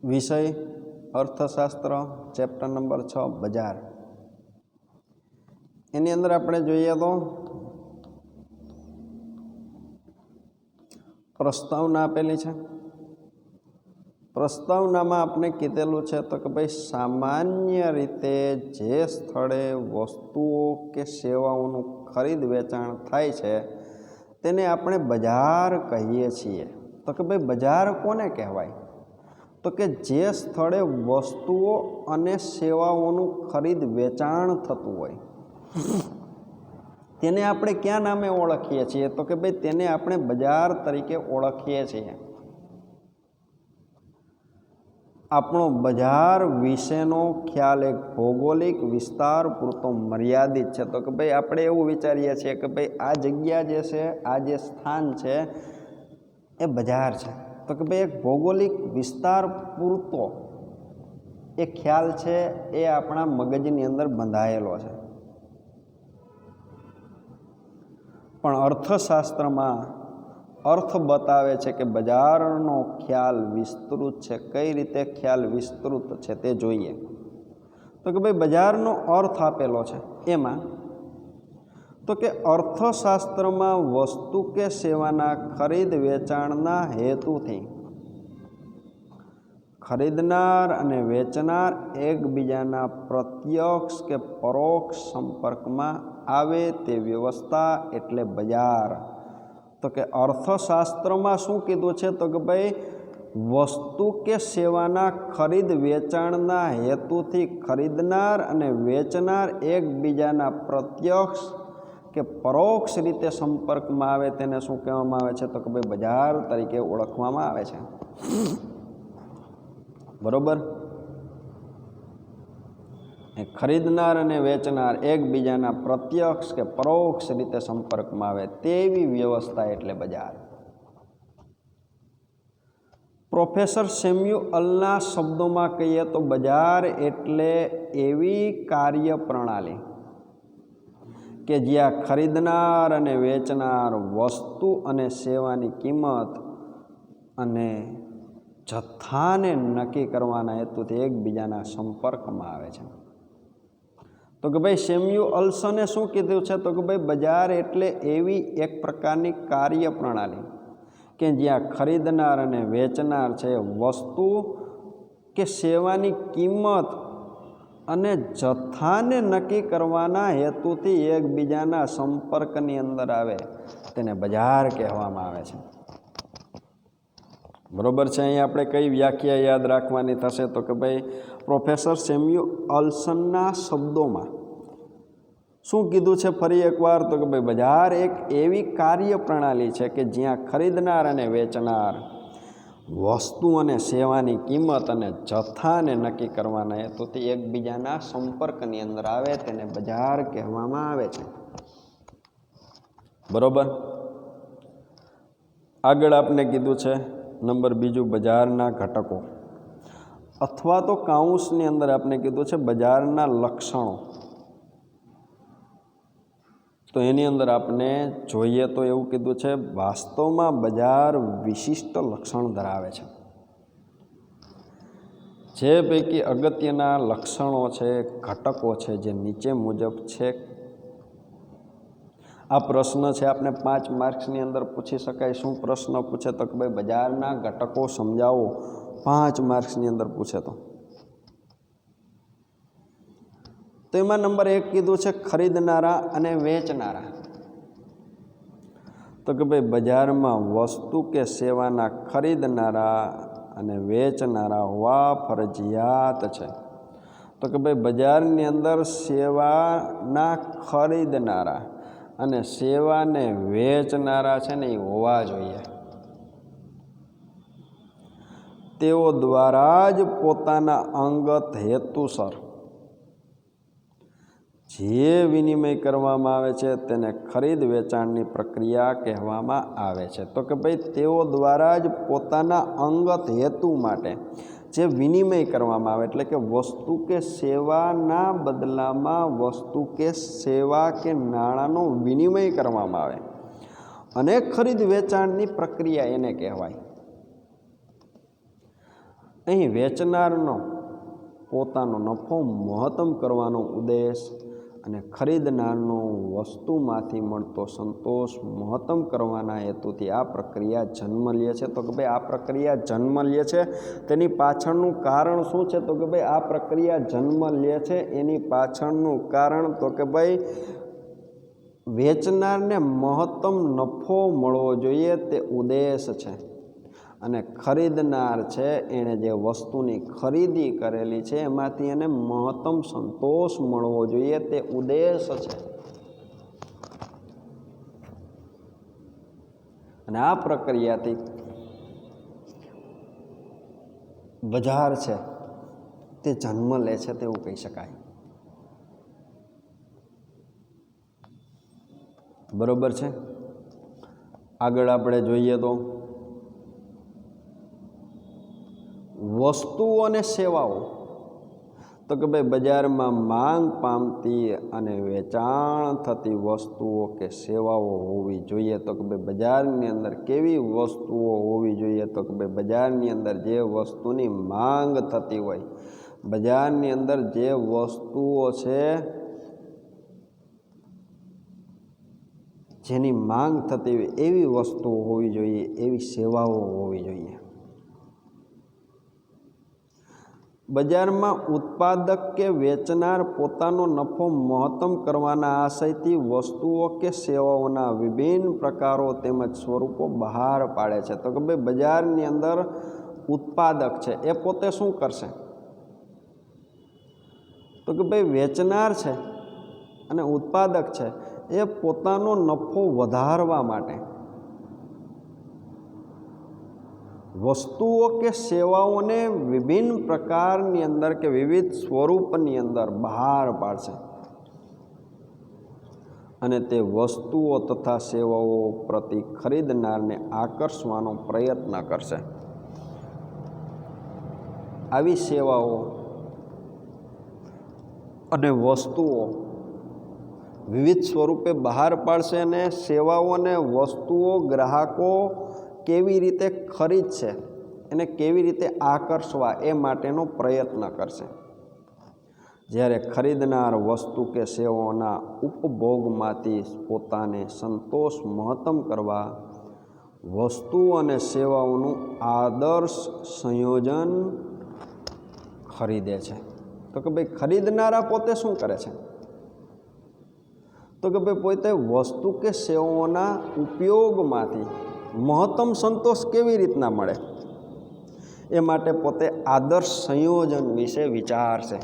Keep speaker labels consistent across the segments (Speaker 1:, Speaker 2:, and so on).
Speaker 1: વિષય અર્થશાસ્ત્ર, chapter number 6 બજાર. એની અંદર આપણે જોઈએ તો પ્રસ્તાવના આપેલી છે. પ્રસ્તાવનામાં આપણે કીધેલું છે તો કે ભાઈ સામાન્ય રીતે જે સ્થળે વસ્તુઓ કે સેવાઓનું ખરીદ વેચાણ થાય છે તેને આપણે બજાર કહીએ છીએ. તો કે ભાઈ બજાર કોને કહેવાય? તો કે જે સ્થળે વસ્તુઓ અને સેવાઓનું ખરીદ વેચાણ થતું હોય તેને આપણે ક્યાં નામે ઓળખીએ છીએ? તો કે ભાઈ તેને આપણે બજાર તરીકે ઓળખીએ છીએ. આપણો બજાર વિશેનો ખ્યાલ એક ભૌગોલિક વિસ્તાર પૂરતો મર્યાદિત છે. તો કે ભાઈ આપણે એવું વિચારીએ છીએ કે ભાઈ આ જગ્યા જે છે, આ જે સ્થાન છે એ બજાર છે. તો કે ભાઈ એક ભૌગોલિક વિસ્તાર પૂરતો એ ખ્યાલ છે એ આપણા મગજની અંદર બંધાયેલો છે. પણ અર્થશાસ્ત્રમાં અર્થ બતાવે છે કે બજારનો ખ્યાલ વિસ્તૃત છે. કઈ રીતે ખ્યાલ વિસ્તૃત છે તે જોઈએ. તો કે ભાઈ બજારનો અર્થ આપેલો છે એમાં તો કે અર્થશાસ્ત્રમાં વસ્તુ કે સેવાના ખરીદ વેચાણના હેતુથી ખરીદનાર અને વેચનાર એકબીજાના પ્રત્યક્ષ કે પરોક્ષ સંપર્કમાં આવે તે વ્યવસ્થા એટલે બજાર. તો કે અર્થશાસ્ત્રમાં શું કીધું છે? તો કે ભાઈ વસ્તુ કે સેવાના ખરીદ વેચાણના હેતુથી ખરીદનાર અને વેચનાર એકબીજાના પ્રત્યક્ષ કે પરોક્ષ રીતે સંપર્કમાં આવે તેને શું કહેવામાં આવે છે? તો કે ભાઈ બજાર તરીકે ઓળખવામાં આવે છે. બરોબર? ખરીદનાર અને વેચનાર એકબીજાના પ્રત્યક્ષ કે પરોક્ષ રીતે સંપર્કમાં આવે તેવી વ્યવસ્થા એટલે બજાર. પ્રોફેસર સેમ્યુઅલના શબ્દોમાં કહીએ તો બજાર એટલે એવી કાર્ય પ્રણાલી કે જ્યાં ખરીદનાર અને વેચનાર વસ્તુ અને સેવાની કિંમત અને જથ્થાને નક્કી કરવાના હેતુથી એકબીજાના સંપર્કમાં આવે છે. તો કે ભાઈ સેમ્યુઅલ્સને શું કીધું છે? તો કે ભાઈ બજાર એટલે એવી એક પ્રકારની કાર્ય પ્રણાલી કે જ્યાં ખરીદનાર અને વેચનાર છે વસ્તુ કે સેવાની કિંમત અને જથ્થાને નક્કી કરવાના હેતુથી એકબીજાના સંપર્કની અંદર આવે તેને બજાર કહેવામાં આવે છે. બરોબર છે? અહીં આપણે કઈ વ્યાખ્યા યાદ રાખવાની થશે? તો કે ભાઈ પ્રોફેસર સેમ્યુઅલ્સનના શબ્દોમાં શું કીધું છે ફરી એકવાર? તો કે ભાઈ બજાર એક એવી કાર્ય પ્રણાલી છે કે જ્યાં ખરીદનાર અને વેચનાર વસ્તુ અને સેવાની કિંમત અને જથ્થાને નક્કી કરવાના હેતુથી એકબીજાના સંપર્કની અંદર આવે તેને બજાર કહેવામાં આવે છે. બરોબર? આગળ આપણે કીધું છે નંબર બીજું બજારના ઘટકો અથવા તો કાઉન્સની અંદર આપણે કીધું છે બજારના લક્ષણો. તો એની અંદર આપણે જોઈએ તો એવું કીધું છે વાસ્તવમાં બજાર વિશિષ્ટ લક્ષણ ધરાવે છે. જે પૈકી અગત્યના લક્ષણો છે, ઘટકો છે જે નીચે મુજબ છે. આ પ્રશ્ન છે આપણે 5 માર્ક્સની અંદર પૂછી શકાય. શું પ્રશ્ન પૂછે? તો કે ભાઈ બજારના ઘટકો સમજાવો. 5 માર્ક્સની અંદર પૂછે તો એમાં નંબર 1 કીધું છે ખરીદનારા અને વેચનારા. તો કે ભાઈ બજારમાં વસ્તુ કે સેવાના ખરીદનારા અને વેચનારા હોવા ફરજિયાત છે. તો કે ભાઈ બજારની અંદર સેવાના ખરીદનારા અને સેવાને વેચનારા છે ને એ હોવા જોઈએ. તેઓ દ્વારા જ પોતાના અંગત હેતુસર જે વિનિમય કરવામાં આવે છે તેને ખરીદ વેચાણની પ્રક્રિયા કહેવામાં આવે છે. તો કે ભાઈ તેઓ દ્વારા જ પોતાના અંગત હેતુ માટે જે વિનિમય કરવામાં આવે એટલે કે વસ્તુ કે સેવાના બદલામાં વસ્તુ કે સેવા કે નાણાંનો વિનિમય કરવામાં આવે અને ખરીદ વેચાણની પ્રક્રિયા એને કહેવાય. અહીં વેચનારનો પોતાનો નફો મહત્તમ કરવાનો ઉદ્દેશ અને ખરીદનારનો વસ્તુમાંથી મળતો સંતોષ મહત્તમ કરવાના હેતુથી આ પ્રક્રિયા જન્મ લે છે. તો કે ભાઈ આ પ્રક્રિયા જન્મ લે છે તેની પાછળનું કારણ શું છે? તો કે ભાઈ આ પ્રક્રિયા જન્મ લે છે એની પાછળનું કારણ તો કે ભાઈ વેચનારને મહત્તમ નફો મળવો જોઈએ તે ઉદ્દેશ છે, અને ખરીદનાર છે એણે જે વસ્તુની ખરીદી કરેલી છે એમાંથી એને મહત્તમ સંતોષ મળવો જોઈએ તે ઉદ્દેશ છે. અને આ પ્રક્રિયાથી બજાર છે તે જન્મ લે છે તેવું કહી શકાય. બરોબર છે. આગળ આપણે જોઈએ તો વસ્તુઓ અને સેવાઓ. તો કે ભાઈ બજારમાં માંગ પામતી અને વેચાણ થતી વસ્તુઓ કે સેવાઓ હોવી જોઈએ. તો કે ભાઈ બજારની અંદર કેવી વસ્તુઓ હોવી જોઈએ? તો કે ભાઈ બજારની અંદર જે વસ્તુની માંગ થતી હોય, બજારની અંદર જે વસ્તુઓ છે જેની માંગ થતી હોય એવી વસ્તુઓ હોવી જોઈએ, એવી સેવાઓ હોવી જોઈએ. બજારમાં ઉત્પાદક કે વેચનાર પોતાનો નફો મહત્તમ કરવાના આશયથી વસ્તુઓ કે સેવાઓના વિભિન્ન પ્રકારો તેમજ સ્વરૂપો બહાર પાડે છે. તો કે ભાઈ બજારની અંદર ઉત્પાદક છે એ પોતે શું કરશે? તો કે ભાઈ વેચનાર છે અને ઉત્પાદક છે એ પોતાનો નફો વધારવા માટે વસ્તુઓ કે સેવાઓને વિભિન્ન પ્રકારની અંદર કે વિવિધ સ્વરૂપની અંદર બહાર પાડશે અને તે વસ્તુઓ તથા સેવાઓ પ્રતિ ખરીદનારને આકર્ષવાનો પ્રયત્ન કરશે. આવી સેવાઓ અને વસ્તુઓ વિવિધ સ્વરૂપે બહાર પાડશે અને સેવાઓ અને વસ્તુઓ ગ્રાહકો કેવી રીતે ખરીદશે, એને કેવી રીતે આકર્ષવા એ માટેનો પ્રયત્ન કરશે. જ્યારે ખરીદનાર વસ્તુ કે સેવાઓના ઉપભોગમાંથી પોતાને સંતોષ મહત્તમ કરવા વસ્તુ અને સેવાઓનું આદર્શ સંયોજન ખરીદે છે. તો કે ભાઈ ખરીદનારા પોતે શું કરે છે? તો કે ભાઈ પોતે વસ્તુ કે સેવાઓના ઉપયોગમાંથી મહત્તમ સંતોષ કેવી રીતના મળે એ માટે પોતે આદર્શ સંયોજન વિશે વિચારશે.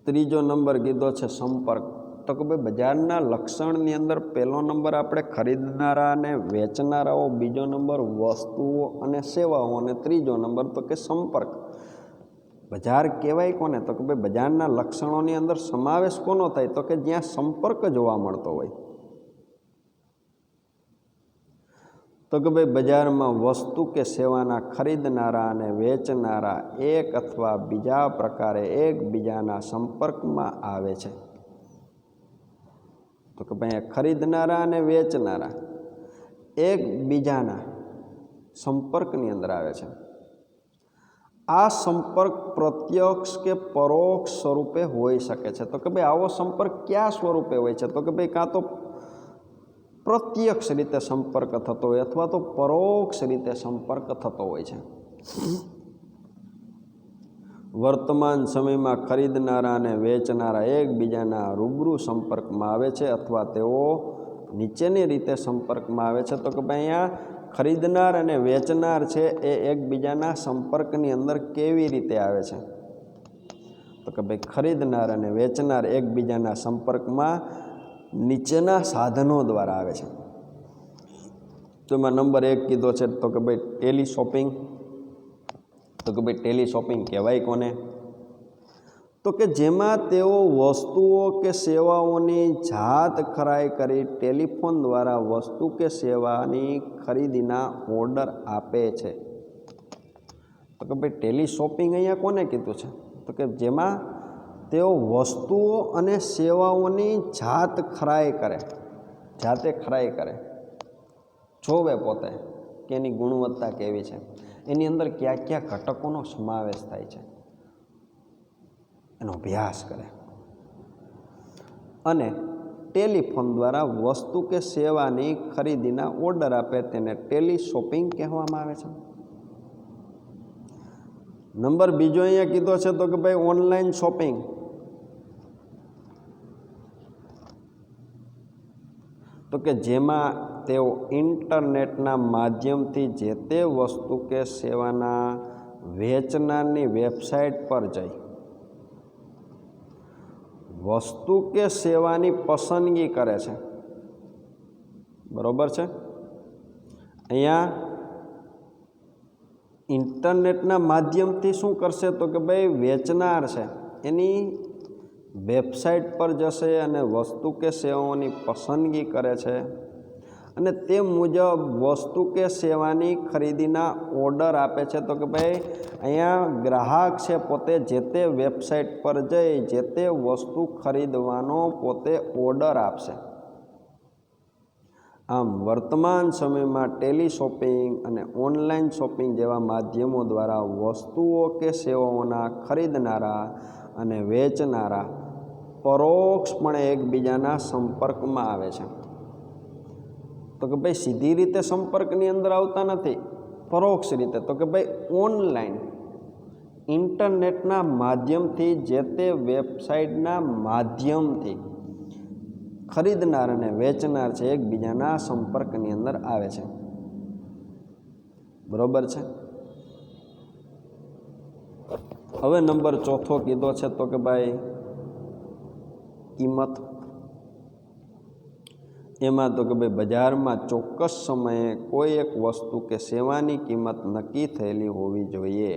Speaker 1: ત્રીજો નંબર કીધો છે સંપર્ક. તો કે ભાઈ બજારના લક્ષણની અંદર પહેલો નંબર આપણે ખરીદનારા અને વેચનારાઓ, બીજો નંબર વસ્તુઓ અને સેવાઓ, અને ત્રીજો નંબર તો કે સંપર્ક. બજાર કહેવાય કોને? તો કે ભાઈ બજારના લક્ષણોની અંદર સમાવેશ કોનો થાય? તો કે જ્યાં સંપર્ક જોવા મળતો હોય. તો કે ભાઈ બજારમાં વસ્તુ કે સેવાના ખરીદનારા અને વેચનારા એક અથવા બીજા પ્રકારે એકબીજાના સંપર્કમાં આવે છે. તો કે ભાઈ ખરીદનારા અને વેચનારા એકબીજાના સંપર્કની અંદર આવે છે. આ સંપર્ક પ્રત્યક્ષ કે પરોક્ષ સ્વરૂપે હોઈ શકે છે. તો કે ભાઈ આવો સંપર્ક કયા સ્વરૂપે હોય છે? તો કે ભાઈ કાં તો પ્રત્યક્ષ રીતે સંપર્ક થતો હોય અથવા તો પરોક્ષ રીતે સંપર્ક થતો હોય છે. વર્તમાન સમયમાં ખરીદનારા અને વેચનારા એકબીજાના રૂબરૂ સંપર્કમાં આવે છે અથવા તેઓ નીચેની રીતે સંપર્કમાં આવે છે. તો કે ભાઈ અહીંયા ખરીદનાર અને વેચનાર છે એ એકબીજાના સંપર્કની અંદર કેવી રીતે આવે છે? તો કે ભાઈ ખરીદનાર અને વેચનાર એકબીજાના સંપર્કમાં નીચેના સાધનો દ્વારા આવે છે. તો એમાં નંબર 1 કીધો છે તો કે ભાઈ ટેલી શોપિંગ. તો કે ભાઈ ટેલી શોપિંગ કહેવાય કોને? તો કે જેમાં તેઓ વસ્તુઓ કે સેવાઓની જાત ખરાઈ કરી ટેલિફોન દ્વારા વસ્તુ કે સેવાની ખરીદીના ઓર્ડર આપે છે. તો કે ભાઈ ટેલી શોપિંગ અહીંયા કોને કીધું છે? તો કે જેમાં તેઓ વસ્તુઓ અને સેવાઓની જાતે ખરાઈ કરે. જોવે પોતે કે એની ગુણવત્તા કેવી છે, એની અંદર કયા કયા ઘટકોનો સમાવેશ થાય છે, એનો અભ્યાસ કરે. અને ટેલિફોન દ્વારા વસ્તુ કે સેવાની ખરીદીના ઓર્ડર આપે તેને ટેલી શોપિંગ કહેવામાં આવે છે. નંબર બીજો અહીંયા કીધો છે તો કે ભાઈ ઓનલાઈન શોપિંગ. તો કે જેમાં તેઓ ઇન્ટરનેટના માધ્યમથી જે તે વસ્તુ કે સેવાના વેચનારની વેબસાઇટ પર જઈ વસ્તુ કે સેવાની પસંદગી કરે છે. બરોબર છે. અહીંયા ઇન્ટરનેટના માધ્યમથી શું કરશે તો કે ભાઈ વેચનાર છે એની વેબસાઇટ પર જશે અને વસ્તુ કે સેવાઓની પસંદગી કરે છે અને તે મુજબ વસ્તુ કે સેવાની ખરીદીના ઓર્ડર આપે છે. તો કે ભાઈ અહીંયા ગ્રાહક છે પોતે જે તે વેબસાઇટ પર જઈ જે તે વસ્તુ ખરીદવાનો પોતે ઓર્ડર આપશે. આમ વર્તમાન સમયમાં ટેલી શોપિંગ અને ઓનલાઈન શોપિંગ જેવા માધ્યમો દ્વારા વસ્તુઓ કે સેવાઓના ખરીદનારા અને વેચનારા પરોક્ષપણે એકબીજાના સંપર્કમાં આવે છે. તો કે ભાઈ સીધી રીતે સંપર્કની અંદર આવતા નથી, પરોક્ષ રીતે. તો કે ભાઈ ઓનલાઈન ઇન્ટરનેટના માધ્યમથી જે તે વેબસાઇટના માધ્યમથી ખરીદનાર અને વેચનાર છે એકબીજાના સંપર્કની અંદર આવે છે. બરોબર છે. હવે નંબર ચોથો કીધો છે તો કે ભાઈ કિંમત. એમાં તો કે ભાઈ બજારમાં ચોક્કસ સમયે કોઈ એક વસ્તુ કે સેવાની કિંમત નક્કી થયેલી હોવી જોઈએ.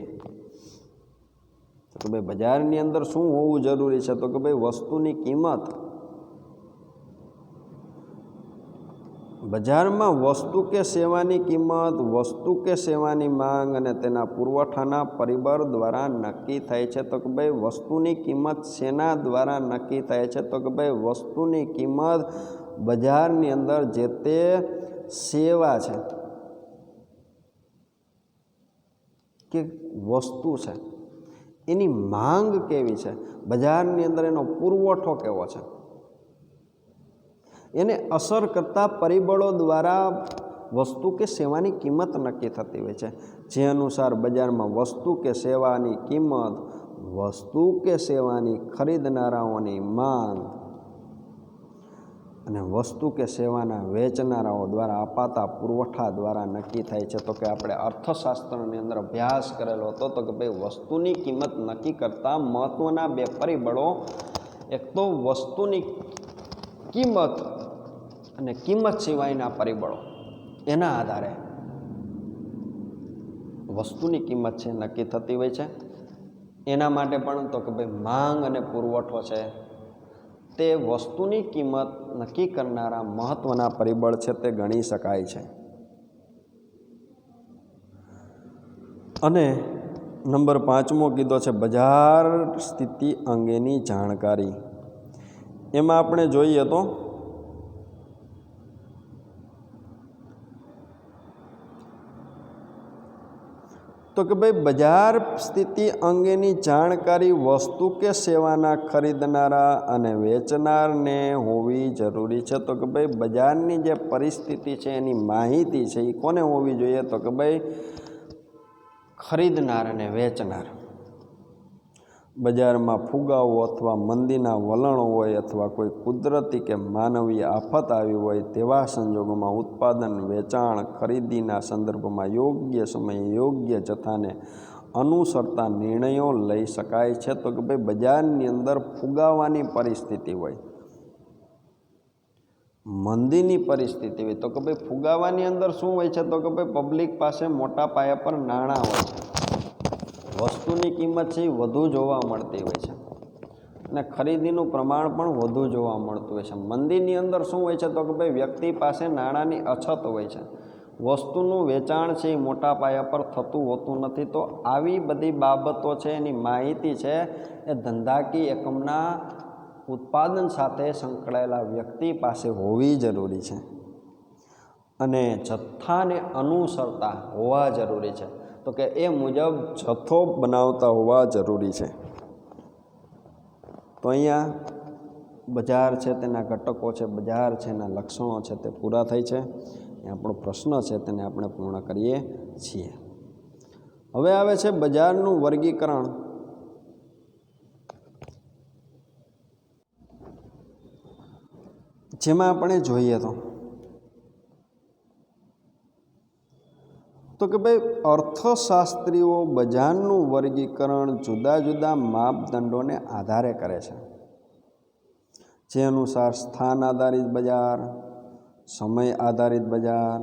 Speaker 1: તો કે ભાઈ બજારની અંદર શું હોવું જરૂરી છે તો કે ભાઈ વસ્તુની કિંમત. બજારમાં વસ્તુ કે સેવાની કિંમત વસ્તુ કે સેવાની માંગ અને તેના પુરવઠાના પરિબળ દ્વારા નક્કી થાય છે. તો કે ભાઈ વસ્તુની કિંમત શેના દ્વારા નક્કી થાય છે તો કે ભાઈ વસ્તુની કિંમત બજારની અંદર જે તે સેવા છે કે વસ્તુ છે એની માંગ કેવી છે, બજારની અંદર એનો પુરવઠો કેવો છે, એને અસર કરતા પરિબળો દ્વારા વસ્તુ કે સેવાની કિંમત નક્કી થતી હોય છે. જે અનુસાર બજારમાં વસ્તુ કે સેવાની કિંમત વસ્તુ કે સેવાની ખરીદનારાઓની માંગ અને વસ્તુ કે સેવાના વેચનારાઓ દ્વારા અપાતા પુરવઠા દ્વારા નક્કી થાય છે. તો કે આપણે અર્થશાસ્ત્રની અંદર અભ્યાસ કરેલો હતો તો કે ભાઈ વસ્તુની કિંમત નક્કી કરતા મહત્વના બે પરિબળો, એક તો વસ્તુની કિંમત અને કિંમત સિવાયના પરિબળો. એના આધારે વસ્તુની કિંમત છે નક્કી થતી હોય છે. એના માટે પણ તો કે ભાઈ માંગ અને પુરવઠો છે તે વસ્તુની કિંમત નક્કી કરનારા મહત્વના પરિબળ છે તે ગણી શકાય છે. અને નંબર 5મો કીધો છે બજાર સ્થિતિ અંગેની જાણકારી. એમાં આપણે જોઈએ તો કે ભાઈ બજાર સ્થિતિ અંગેની જાણકારી વસ્તુ કે સેવાના ખરીદનારા અને વેચનારને હોવી જરૂરી છે. તો કે ભાઈ બજારની જે પરિસ્થિતિ છે એની માહિતી છે એ કોને હોવી જોઈએ તો કે ભાઈ ખરીદનાર અને વેચનાર. બજારમાં ફુગાવો અથવા મંદીના વલણો હોય અથવા કોઈ કુદરતી કે માનવીય આફત આવી હોય તેવા સંજોગોમાં ઉત્પાદન, વેચાણ, ખરીદીના સંદર્ભમાં યોગ્ય સમયે યોગ્ય જથ્થાને અનુસરતા નિર્ણયો લઈ શકાય છે. તો કે ભાઈ બજારની અંદર ફુગાવાની પરિસ્થિતિ હોય, મંદીની પરિસ્થિતિ હોય તો કે ભાઈ ફુગાવાની અંદર શું હોય છે તો કે ભાઈ પબ્લિક પાસે મોટા પાયા પર નાણાં હોય છે, વસ્તુની કિંમત છે એ વધુ જોવા મળતી હોય છે અને ખરીદીનું પ્રમાણ પણ વધુ જોવા મળતું હોય છે. મંદીની અંદર શું હોય છે તો કે ભાઈ વ્યક્તિ પાસે નાણાંની અછત હોય છે, વસ્તુનું વેચાણ છે એ મોટા પાયા પર થતું હોતું નથી. તો આવી બધી બાબતો છે એની માહિતી છે એ ધંધાકીય એકમના ઉત્પાદન સાથે સંકળાયેલા વ્યક્તિ પાસે હોવી જરૂરી છે. અને જથ્થાને અનુસરતા હોવા જરૂરી છે. તો કે એ મુજબ જથ્થો બનાવતા હોવા જરૂરી છે. તો અહીંયા બજાર છે તેના ઘટકો છે, બજાર છે એના લક્ષણો છે તે પૂરા થાય છે. એ આપણો પ્રશ્ન છે તેને આપણે પૂર્ણ કરીએ છીએ. હવે આવે છે બજારનું વર્ગીકરણ. જેમાં આપણે જોઈએ તો કે ભાઈ અર્થશાસ્ત્રીઓ બજારનું વર્ગીકરણ જુદા જુદા માપદંડોને આધારે કરે છે. જે અનુસાર સ્થાન આધારિત બજાર, સમય આધારિત બજાર,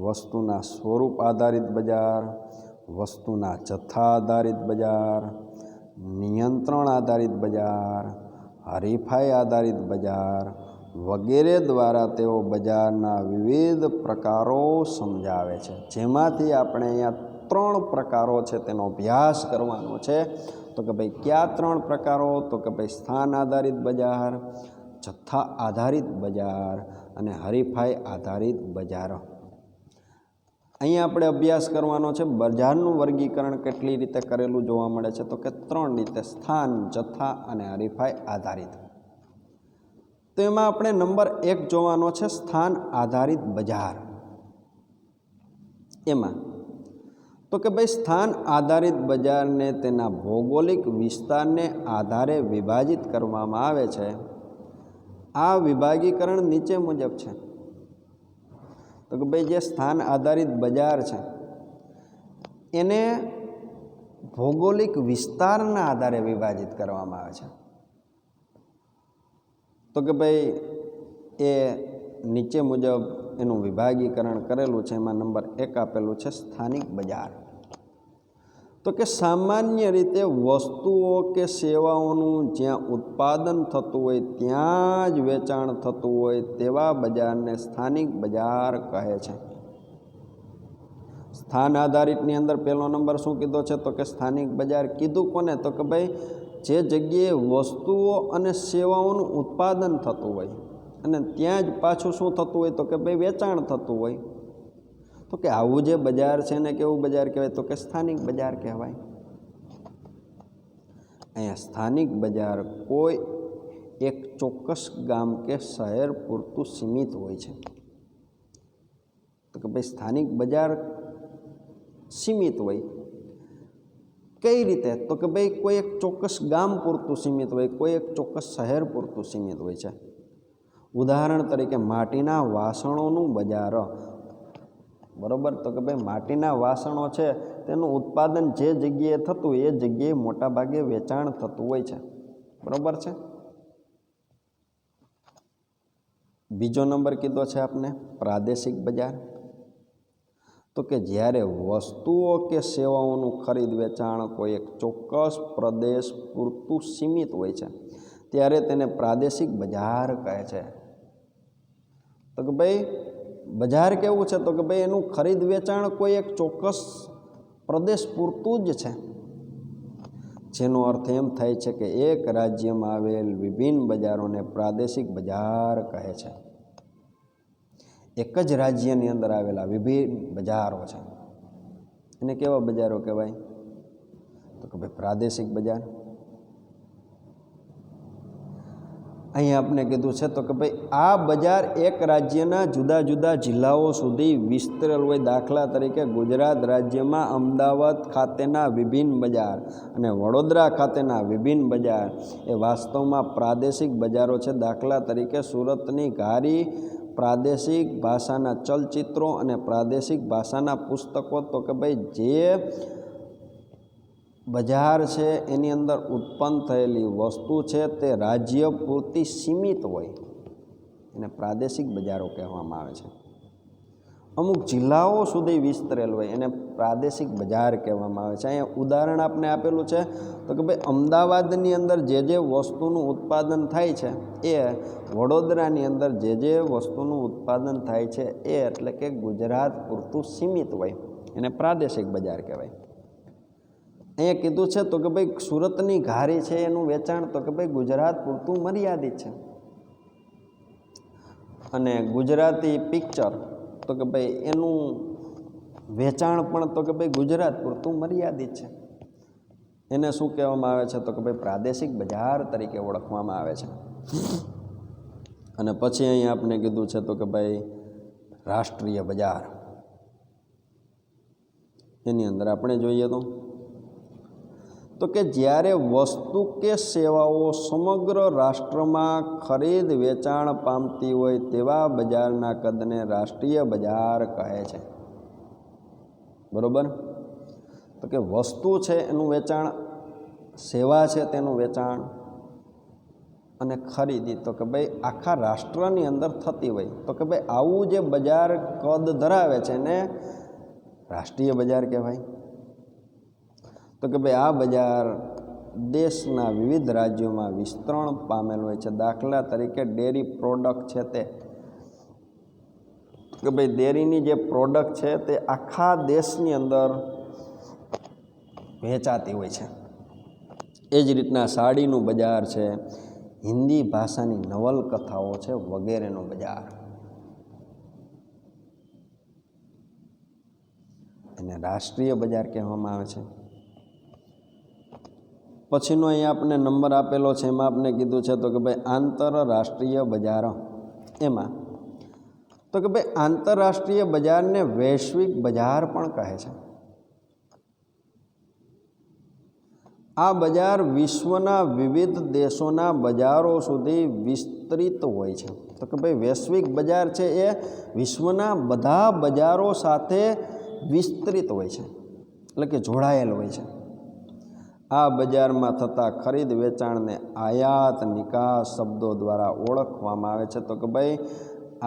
Speaker 1: વસ્તુના સ્વરૂપ આધારિત બજાર, વસ્તુના જથ્થા આધારિત બજાર, નિયંત્રણ આધારિત બજાર, હરીફાઈ આધારિત બજાર વગેરે દ્વારા તેઓ બજારના વિવિધ પ્રકારો સમજાવે છે. જેમાંથી આપણે અહીંયા 3 પ્રકારો છે તેનો અભ્યાસ કરવાનો છે. તો કે ભાઈ કયા 3 પ્રકારો? તો કે ભાઈ સ્થાન આધારિત બજાર, જથ્થા આધારિત બજાર અને હરીફાઈ આધારિત બજાર. અહીંયા આપણે અભ્યાસ કરવાનો છે બજારનું વર્ગીકરણ કેટલી રીતે કરેલું જોવા મળે છે. તો કે 3 રીતે: સ્થાન, જથ્થા અને હરીફાઈ આધારિત. તો એમાં આપણે નંબર 1 જોવાનો છે સ્થાન આધારિત બજાર. એમાં તો કે ભાઈ સ્થાન આધારિત બજારને તેના ભૌગોલિક વિસ્તારને આધારે વિભાજિત કરવામાં આવે છે. આ વિભાગીકરણ નીચે મુજબ છે. તો કે ભાઈ જે સ્થાન આધારિત બજાર છે એને ભૌગોલિક વિસ્તારના આધારે વિભાજિત કરવામાં આવે છે. તો કે ભાઈ એ નીચે મુજબ એનું વિભાગીકરણ કરેલું છે. એમાં નંબર 1 આપેલું છે સ્થાનિક બજાર. તો કે સામાન્ય રીતે વસ્તુઓ કે સેવાઓનું જ્યાં ઉત્પાદન થતું હોય ત્યાં જ વેચાણ થતું હોય તેવા બજારને સ્થાનિક બજાર કહે છે. સ્થાન આધારિતની અંદર પહેલો નંબર શું કીધો છે? તો કે સ્થાનિક બજાર. કીધું કોને? તો કે ભાઈ જે જગ્યાએ વસ્તુઓ અને સેવાઓનું ઉત્પાદન થતું હોય અને ત્યાં જ પાછું શું થતું હોય? તો કે ભાઈ વેચાણ થતું હોય. તો કે આવું જે બજાર છે ને કેવું બજાર કહેવાય? તો કે સ્થાનિક બજાર કહેવાય. અહીંયા સ્થાનિક બજાર કોઈ એક ચોક્કસ ગામ કે શહેર પૂરતું સીમિત હોય છે. તો કે ભાઈ સ્થાનિક બજાર સીમિત હોય. કઈ રીતે? તો કે ભાઈ કોઈ એક ચોક્કસ ગામ પૂરતું સીમિત હોય, કોઈ એક ચોક્કસ શહેર પૂરતું સીમિત હોય છે. ઉદાહરણ તરીકે માટીના વાસણોનું બજાર. બરાબર? તો કે ભાઈ માટીના વાસણો છે તેનું ઉત્પાદન જે જગ્યાએ થતું એ જગ્યાએ મોટાભાગે વેચાણ થતું હોય છે. બરાબર છે? બીજો નંબર કીધો છે આપને પ્રાદેશિક બજાર. તો કે જ્યારે વસ્તુઓ કે સેવાઓનું ખરીદ વેચાણ કોઈ એક ચોક્કસ પ્રદેશ પૂરતું સીમિત હોય છે ત્યારે તેને પ્રાદેશિક બજાર કહે છે. તો કે ભાઈ બજાર કેવું છે? તો કે ભાઈ એનું ખરીદ વેચાણ કોઈ એક ચોક્કસ પ્રદેશ પૂરતું જ છે. જેનો અર્થ એમ થાય છે કે એક રાજ્યમાં આવેલ વિભિન્ન બજારોને પ્રાદેશિક બજાર કહે છે. એક જ રાજ્યની અંદર આવેલા વિભિન્ન બજારો છે એને કેવા બજારો કહેવાય? તો કે ભાઈ પ્રાદેશિક બજાર. અહીં આપણે કીધું છે તો કે ભાઈ આ બજાર એક રાજ્યના જુદા જુદા જિલ્લાઓ સુધી વિસ્તરેલ હોય. દાખલા તરીકે ગુજરાત રાજ્યમાં અમદાવાદ ખાતેના વિભિન્ન બજાર અને વડોદરા ખાતેના વિભિન્ન બજાર એ વાસ્તવમાં પ્રાદેશિક બજારો છે. દાખલા તરીકે સુરતની ઘારી પ્રાદેશિક ભાષાના ચલચિત્રો અને પ્રાદેશિક ભાષાના પુસ્તકો. તો કે ભાઈ જે બજાર છે એની અંદર ઉત્પન્ન થયેલી વસ્તુ છે તે રાજ્ય પૂરતી સીમિત હોય એને પ્રાદેશિક બજારો કહેવામાં આવે છે. અમુક જિલ્લાઓ સુધી વિસ્તરેલ હોય એને પ્રાદેશિક બજાર કહેવામાં આવે છે. અહીંયા ઉદાહરણ આપને આપેલું છે તો કે ભાઈ અમદાવાદની અંદર જે વસ્તુનું ઉત્પાદન થાય છે એ વડોદરાની અંદર જે વસ્તુનું ઉત્પાદન થાય છે એ એટલે કે ગુજરાત પૂરતું સીમિત હોય એને પ્રાદેશિક બજાર કહેવાય. અહીંયા કીધું છે તો કે ભાઈ સુરતની ઘારી છે એનું વેચાણ તો કે ભાઈ ગુજરાત પૂરતું મર્યાદિત છે. અને ગુજરાતી પિક્ચર તો તો કે ભાઈ એનું વેચાણ પણ તો કે ભાઈ ગુજરાત પૂરતું મર્યાદિત છે. એને શું કહેવામાં આવે છે તો કે ભાઈ પ્રાદેશિક બજાર તરીકે ઓળખવામાં આવે છે. અને પછી અહીં આપણે કીધું છે તો કે ભાઈ રાષ્ટ્રીય બજાર. એની અંદર આપણે જોઈએ તો કે જ્યારે વસ્તુ કે સેવાઓ સમગ્ર રાષ્ટ્રમાં ખરીદ વેચાણ પામતી હોય તેવા બજારના કદને રાષ્ટ્રીય બજાર કહે છે. બરોબર? તો કે વસ્તુ છે એનું વેચાણ, સેવા છે તેનું વેચાણ અને ખરીદી તો કે ભાઈ આખા રાષ્ટ્રની અંદર થતી હોય તો કે ભાઈ આવું જે બજાર કદ ધરાવે છે એને રાષ્ટ્રીય બજાર કહેવાય. તો કે ભાઈ આ બજાર દેશના વિવિધ રાજ્યોમાં વિસ્તરણ પામેલ હોય છે. દાખલા તરીકે ડેરી પ્રોડક્ટ છે તે કે ભાઈ ડેરીની જે પ્રોડક્ટ છે તે આખા દેશની અંદર વેચાતી હોય છે. એ જ રીતના સાડીનું બજાર છે, હિન્દી ભાષાની નવલકથાઓ છે વગેરેનું બજાર. એને રાષ્ટ્રીય બજાર કહેવામાં આવે છે. પછીનો અહીંયા આપણે નંબર આપેલો છે એમાં આપણે કીધું છે તો કે ભાઈ આંતરરાષ્ટ્રીય બજાર. એમાં તો કે ભાઈ આંતરરાષ્ટ્રીય બજારને વૈશ્વિક બજાર પણ કહે છે. આ બજાર વિશ્વના વિવિધ દેશોના બજારો સુધી વિસ્તરિત હોય છે. તો કે ભાઈ વૈશ્વિક બજાર છે એ વિશ્વના બધા બજારો સાથે વિસ્તરિત હોય છે, એટલે કે જોડાયેલ હોય છે. આ બજારમાં થતા ખરીદ વેચાણને આયાત નિકાસ શબ્દો દ્વારા ઓળખવામાં આવે છે. તો કે ભાઈ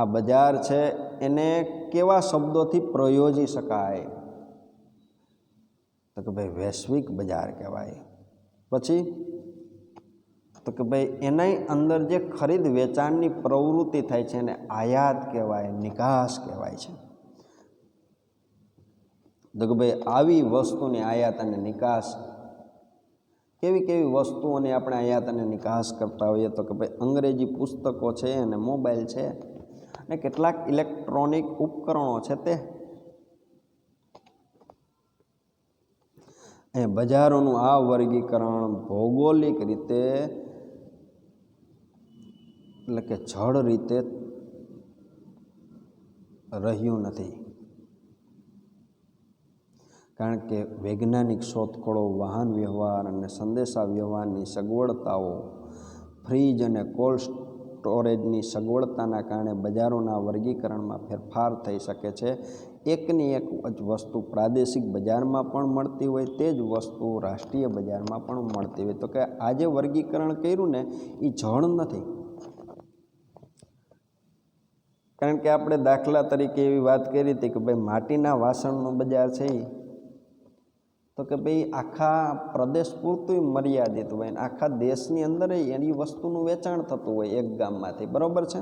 Speaker 1: આ બજાર છે એને કેવા શબ્દોથી પ્રયોજી શકાય તો કે ભાઈ વૈશ્વિક બજાર કહેવાય. પછી તો કે ભાઈ એની અંદર જે ખરીદ વેચાણની પ્રવૃત્તિ થાય છે એને આયાત કહેવાય, નિકાસ કહેવાય છે. તો કે ભાઈ આવી વસ્તુની આયાત અને નિકાસ, કેવી કેવી વસ્તુઓની આપણે આયાત અને નિકાસ કરતા હોઈએ તો કે ભાઈ અંગ્રેજી પુસ્તકો છે અને મોબાઈલ છે અને કેટલાક ઇલેક્ટ્રોનિક ઉપકરણો છે તે. એ બજારોનું આ વર્ગીકરણ ભૌગોલિક રીતે એટલે કે જળ રીતે રહ્યું નથી, કારણ કે વૈજ્ઞાનિક શોધખોળો, વાહન વ્યવહાર અને સંદેશા વ્યવહારની સગવડતાઓ, ફ્રીજ અને કોલ્ડ સ્ટોરેજની સગવડતાના કારણે બજારોના વર્ગીકરણમાં ફેરફાર થઈ શકે છે. એકની એક વસ્તુ પ્રાદેશિક બજારમાં પણ મળતી હોય તે જ વસ્તુ રાષ્ટ્રીય બજારમાં પણ મળતી હોય. તો કે આ જે વર્ગીકરણ કર્યું ને એ જળ નથી, કારણ કે આપણે દાખલા તરીકે એવી વાત કરી હતી કે ભાઈ માટીના વાસણનું બજાર છે તો કે ભાઈ આખા પ્રદેશ પૂરતું મર્યાદિત હોય ને આખા દેશની અંદર એની વસ્તુનું વેચાણ થતું હોય એક ગામમાંથી. બરાબર છે?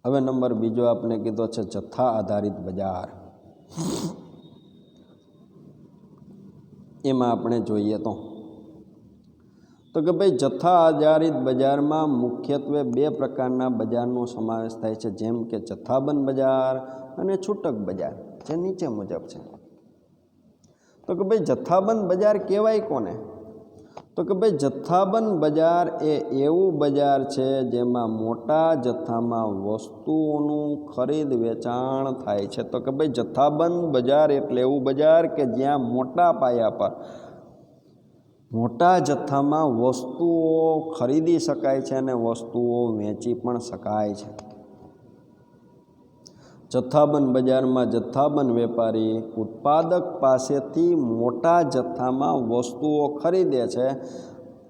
Speaker 1: હવે નંબર બીજો આપણે કીધો છે જથ્થા આધારિત બજાર. એમાં આપણે જોઈએ તો કે ભાઈ જથ્થા આધારિત બજારમાં મુખ્યત્વે બે પ્રકારના બજારનો સમાવેશ થાય છે, જેમ કે જથ્થાબંધ બજાર અને છૂટક બજાર, જે નીચે મુજબ છે. તો કે ભાઈ જથ્થાબંધ બજાર કહેવાય કોને? તો કે ભાઈ જથ્થાબંધ બજાર એ એવું બજાર છે જેમાં મોટા જથ્થામાં વસ્તુઓનું ખરીદ વેચાણ થાય છે. તો કે ભાઈ જથ્થાબંધ બજાર એટલે એવું બજાર કે જ્યાં મોટા પાયા પર મોટા જથ્થામાં વસ્તુઓ ખરીદી શકાય છે અને વસ્તુઓ વેચી પણ શકાય છે. જથ્થાબંધ બજારમાં જથ્થાબંધ વેપારી ઉત્પાદક પાસેથી મોટા જથ્થામાં વસ્તુઓ ખરીદે છે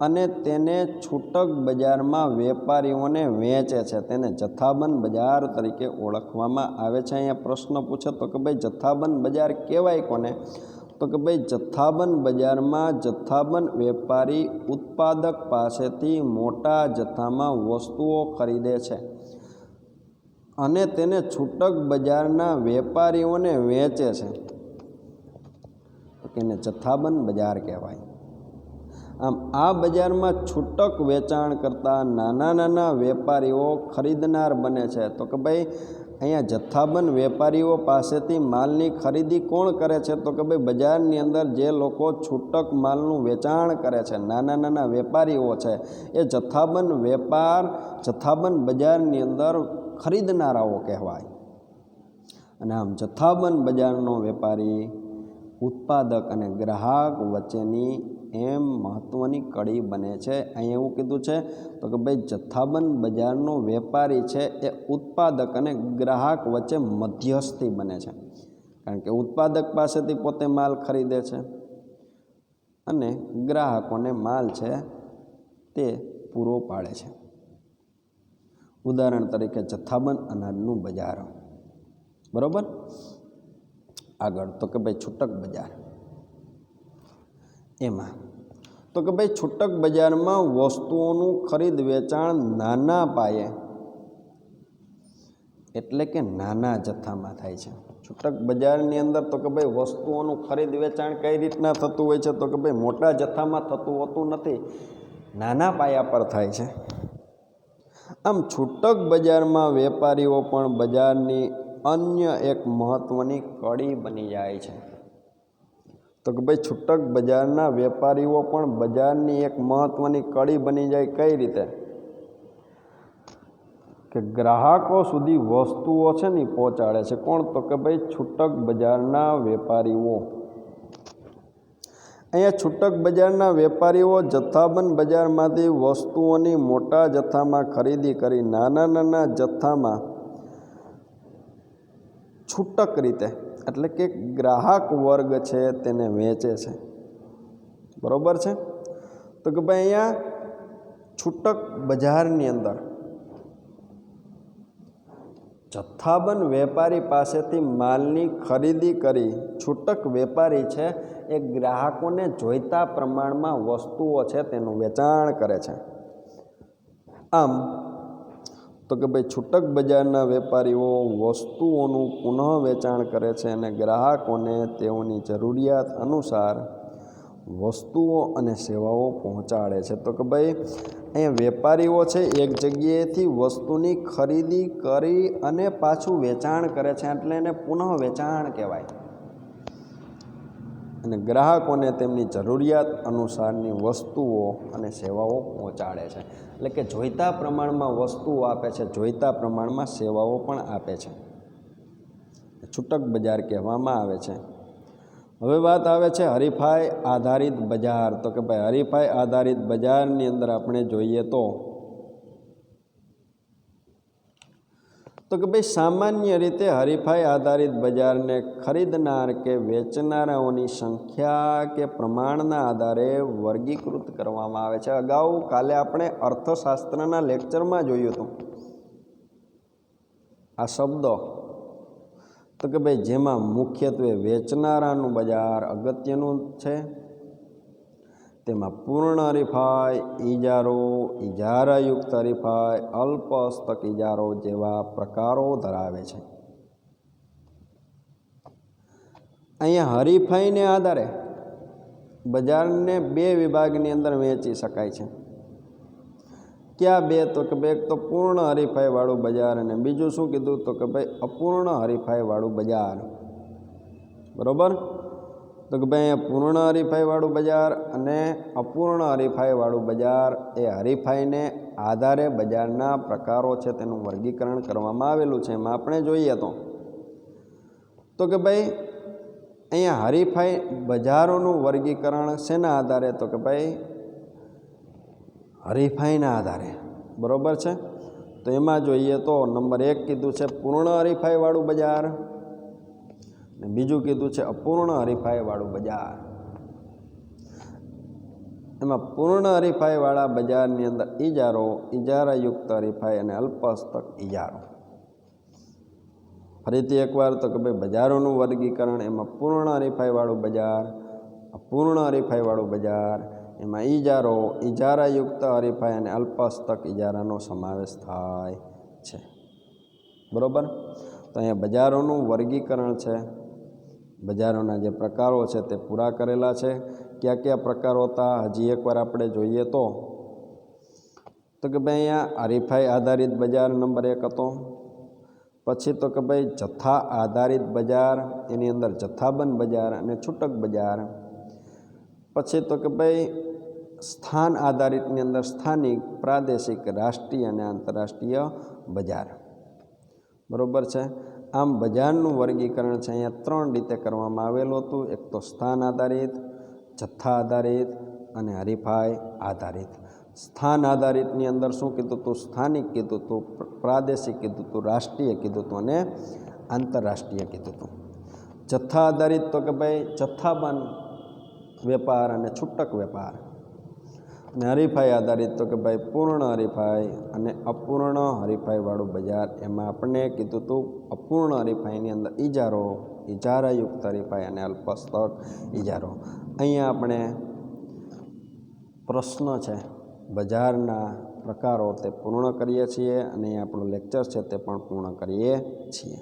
Speaker 1: અને તેને છૂટક બજારમાં વેપારીઓને વેચે છે. તેને જથ્થાબંધ બજાર તરીકે ઓળખવામાં આવે છે. અહીંયા પ્રશ્ન પૂછે તો કે ભાઈ જથ્થાબંધ બજાર કહેવાય કોને? તો કે ભાઈ જથ્થાબંધ બજારમાં જથ્થાબંધ વેપારી ઉત્પાદક પાસેથી મોટા જથ્થામાં વસ્તુઓ ખરીદે છે અને તેને છૂટક બજારના વેપારીઓને વેચે છે, તો એને જથ્થાબંધ બજાર કહેવાય. આમ આ બજારમાં છૂટક વેચાણ કરતા નાના નાના વેપારીઓ ખરીદનાર બને છે. તો કે ભાઈ અહીંયા જથ્થાબંધ વેપારીઓ પાસેથી માલની ખરીદી કોણ કરે છે? તો કે ભાઈ બજારની અંદર જે લોકો છૂટક માલનું વેચાણ કરે છે, નાના નાના વેપારીઓ છે, એ જથ્થાબંધ બજારની અંદર ખરીદનારાઓ કહેવાય. અને આમ જથ્થાબંધ બજારનો વેપારી ઉત્પાદક અને ગ્રાહક વચ્ચેની એમ મહત્ત્વની કડી બને છે. અહીં એવું કીધું છે તો કે ભાઈ જથ્થાબંધ બજારનો વેપારી છે એ ઉત્પાદક અને ગ્રાહક વચ્ચે મધ્યસ્થી બને છે. કારણ કે ઉત્પાદક પાસેથી પોતે માલ ખરીદે છે અને ગ્રાહકોને માલ છે તે પૂરો પાડે છે. ઉદાહરણ તરીકે જથ્થાબંધ અનાજનું બજાર. બરાબર. આગળ તો કે ભાઈ છૂટક બજાર. એમાં તો કે ભાઈ છૂટક બજારમાં વસ્તુઓનું ખરીદ વેચાણ નાના પાયે એટલે કે નાના જથ્થામાં થાય છે. છૂટક બજારની અંદર તો કે ભાઈ વસ્તુઓનું ખરીદ વેચાણ કઈ રીતના થતું હોય છે? તો કે ભાઈ મોટા જથ્થામાં થતું હોતું નથી, નાના પાયા પર થાય છે. આમ છૂટક બજારમાં વેપારીઓ પણ બજારની અન્ય એક મહત્ત્વની કડી બની જાય છે. તો કે ભાઈ છૂટક બજારના વેપારીઓ પણ બજારની એક મહત્ત્વની કડી બની જાય. કઈ રીતે? કે ગ્રાહકો સુધી વસ્તુઓ છે ને પહોંચાડે છે. કોણ? તો કે ભાઈ છૂટક બજારના વેપારીઓ. અહીંયા છૂટક બજારના વેપારીઓ જથ્થાબંધ બજારમાંથી વસ્તુઓની મોટા જથ્થામાં ખરીદી કરી નાના નાના જથ્થામાં છૂટક રીતે એટલે કે ગ્રાહક વર્ગ છે તેને વેચે છે. બરાબર છે. તો કે ભાઈ અહીંયા છૂટક બજારની અંદર જથ્થાબંધ વેપારી પાસેથી માલની ખરીદી કરી છૂટક વેપારી છે એ ગ્રાહકોને જોઈતા પ્રમાણમાં વસ્તુઓ છે તેનું વેચાણ કરે છે. આમ તો કે ભાઈ છૂટક બજારના વેપારીઓ વસ્તુઓનું પુનઃ વેચાણ કરે છે અને ગ્રાહકોને તેઓની જરૂરિયાત અનુસાર વસ્તુઓ અને સેવાઓ પહોંચાડે છે. તો કે ભાઈ અહીંયા વેપારીઓ છે એક જગ્યાએથી વસ્તુની ખરીદી કરી અને પાછું વેચાણ કરે છે એટલે એને પુનઃ વેચાણ કહેવાય. અને ગ્રાહકોને તેમની જરૂરિયાત અનુસારની વસ્તુઓ અને સેવાઓ પહોંચાડે છે. એટલે કે જોઈતા પ્રમાણમાં વસ્તુઓ આપે છે, જોઈતા પ્રમાણમાં સેવાઓ પણ આપે છે. છૂટક બજાર કહેવામાં આવે છે. હવે વાત આવે છે હરીફાઈ આધારિત બજાર. તો કે ભાઈ હરીફાઈ આધારિત બજારની અંદર આપણે જોઈએ તો કે ભાઈ સામાન્ય રીતે હરીફાઈ આધારિત બજારને ખરીદનાર કે વેચનારાઓની સંખ્યા કે પ્રમાણના આધારે વર્ગીકૃત કરવામાં આવે છે. અગાઉ કાલે આપણે અર્થશાસ્ત્રના લેક્ચરમાં જોયું હતું આ શબ્દો. તો કે ભાઈ જેમાં મુખ્યત્વે વેચનારાનું બજાર અગત્યનું છે. તેમાં પૂર્ણ હરીફાઈ, ઇજારો, ઇજારાયુક્ત હરીફાઈ, અલ્પ હસ્તક ઇજારો જેવા પ્રકારો ધરાવે છે. અહીંયા હરીફાઈને આધારે બજારને બે વિભાગની અંદર વહેંચી શકાય છે. ક્યાં બે? તો કે ભાઈ એક તો પૂર્ણ હરીફાઈવાળું બજાર અને બીજું શું કીધું? તો કે ભાઈ અપૂર્ણ હરીફાઈવાળું બજાર. બરાબર. તો કે ભાઈ અહીંયા પૂર્ણ હરીફાઈવાળું બજાર અને અપૂર્ણ હરીફાઈવાળું બજાર એ હરીફાઈને આધારે બજારના પ્રકારો છે તેનું વર્ગીકરણ કરવામાં આવેલું છે. એમાં આપણે જોઈએ તો કે ભાઈ અહીંયા હરીફાઈ બજારોનું વર્ગીકરણ શેના આધારે? તો કે ભાઈ હરીફાઈના આધારે. બરાબર છે. તો એમાં જોઈએ તો નંબર 1 કીધું છે પૂર્ણ હરીફાઈવાળું બજાર અને બીજું કીધું છે અપૂર્ણ હરીફાઈવાળું બજાર. એમાં પૂર્ણ હરીફાઈવાળા બજારની અંદર ઇજારો, ઇજારાયુક્ત હરીફાઈ અને અલ્પહસ્તક ઇજારો. ફરીથી એકવાર તો કે ભાઈ બજારોનું વર્ગીકરણ એમાં પૂર્ણ હરીફાઈવાળું બજાર, અપૂર્ણ હરીફાઈવાળું બજાર, એમાં ઇજારો, ઇજારાયુક્ત હરીફાઈ અને અલ્પહસ્તક ઇજારાનો સમાવેશ થાય છે. બરાબર. તો અહીંયા બજારોનું વર્ગીકરણ છે, બજારોના જે પ્રકારો છે તે પૂરા કરેલા છે કયા પ્રકારો હતા હજી એકવાર આપણે જોઈએ તો કે ભાઈ અહીંયા હરીફાઈ આધારિત બજાર નંબર 1 હતો. પછી તો કે ભાઈ જથ્થા આધારિત બજાર, એની અંદર જથ્થાબંધ બજાર અને છૂટક બજાર. પછી તો કે ભાઈ સ્થાન આધારિતની અંદર સ્થાનિક, પ્રાદેશિક, રાષ્ટ્રીય અને આંતરરાષ્ટ્રીય બજાર. બરાબર છે. આમ બજારનું વર્ગીકરણ છે અહીંયા 3 રીતે કરવામાં આવેલું હતું. એક તો સ્થાન આધારિત, જથ્થા આધારિત અને હરીફાઈ આધારિત. સ્થાન આધારિતની અંદર શું કીધું હતું? સ્થાનિક કીધું હતું, પ્રાદેશિક કીધું હતું, રાષ્ટ્રીય કીધું હતું અને આંતરરાષ્ટ્રીય કીધું હતું. જથ્થા આધારિત તો કે ભાઈ જથ્થાબંધ વેપાર અને છૂટક વેપાર. અને હરીફાઈ આધારિત તો કે ભાઈ પૂર્ણ હરીફાઈ અને અપૂર્ણ હરીફાઈવાળું બજાર. એમાં આપણને કીધું હતું અપૂર્ણ હરીફાઈની અંદર ઇજારો, ઇજારાયુક્ત હરીફાઈ અને અલ્પસ્તક ઇજારો. અહીંયા આપણે પ્રશ્ન છે બજારના પ્રકારો તે પૂર્ણ કરીએ છીએ અને આપણું લેક્ચર છે તે પણ પૂર્ણ કરીએ છીએ.